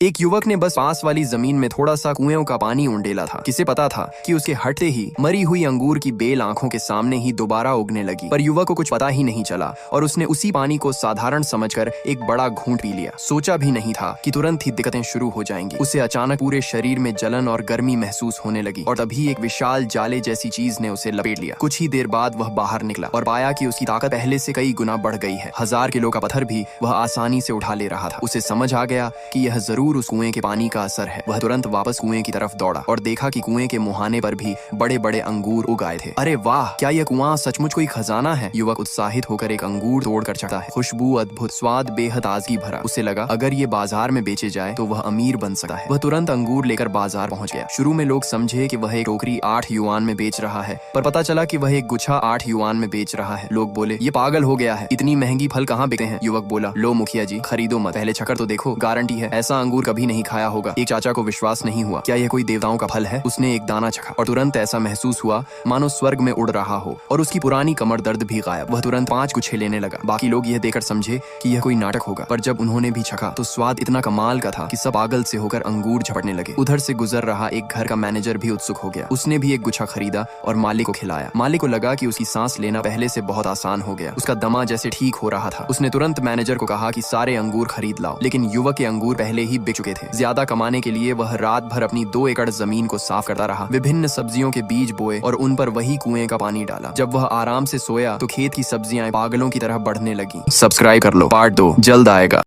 एक युवक ने बस पास वाली जमीन में थोड़ा सा कुएं का पानी उंडेला था। किसे पता था कि उसके हटते ही मरी हुई अंगूर की बेल आंखों के सामने ही दोबारा उगने लगी। पर युवक को कुछ पता ही नहीं चला और उसने उसी पानी को साधारण समझकर एक बड़ा घूंट पी लिया। सोचा भी नहीं था कि तुरंत ही दिक्कतें शुरू हो जाएंगी। उसे अचानक पूरे शरीर में जलन और गर्मी महसूस होने लगी और तभी एक विशाल जाले जैसी चीज ने उसे लपेट लिया। कुछ ही देर बाद वह बाहर निकला और पाया कि उसकी ताकत पहले से कई गुना बढ़ गई है। 1000 किलो का पत्थर भी वह आसानी से उठा ले रहा था। उसे समझ आ गया कि यह जरूर उस कुएं के पानी का असर है। वह तुरंत वापस कुएं की तरफ दौड़ा और देखा कि कुएं के मुहाने पर भी बड़े बड़े अंगूर उग आए थे। अरे वाह, क्या यह कुआं सचमुच कोई खजाना है? युवक उत्साहित होकर एक अंगूर तोड़कर चढ़ा है। खुशबू अद्भुत, स्वाद बेहद ताजगी भरा। उसे लगा अगर ये बाजार में बेचे जाए तो वह अमीर बन सकता है। वह तुरंत अंगूर लेकर बाजार पहुंच गया। शुरू में लोग समझे कि वह एक टोकरी 8 युआन में बेच रहा है, पर पता चला कि वह एक गुच्छा 8 युआन में बेच रहा है। लोग बोले ये पागल हो गया है, इतनी महंगी फल कहाँ बिकते हैं? युवक बोला, लो मुखिया जी, खरीदो मत, पहले चखकर तो देखो, गारंटी है ऐसा अंगूर कभी नहीं खाया होगा। एक चाचा को विश्वास नहीं हुआ, क्या यह कोई देवताओं का फल है? उसने एक दाना चखा और तुरंत ऐसा महसूस हुआ मानो स्वर्ग में उड़ रहा हो और उसकी पुरानी कमर दर्द भी गायब। वह तुरंत 5 गुच्छे लेने लगा। बाकी लोग यह देखकर समझे कि यह कोई नाटक होगा, पर जब उन्होंने भी चखा तो स्वाद इतना कमाल का था कि सब पागल से होकर अंगूर झपटने लगे। उधर से गुजर रहा एक घर का मैनेजर भी उत्सुक हो गया। उसने भी एक गुच्छा खरीदा और मालिक को खिलाया। मालिक को लगा कि उसकी सांस लेना पहले से बहुत आसान हो गया। उसका दमा जैसे ठीक हो रहा था। उसने तुरंत मैनेजर को कहा कि सारे अंगूर खरीद लाओ, लेकिन युवक के अंगूर पहले ही बिक चुके थे। ज्यादा कमाने के लिए वह रात भर अपनी 2 एकड़ जमीन को साफ करता रहा, विभिन्न सब्जियों के बीज बोए और उन पर वही कुएं का पानी डाला। जब वह आराम से सोया तो खेत की सब्जियां पागलों की तरह बढ़ने लगी। सब्सक्राइब कर लो, पार्ट 2 जल्द आएगा।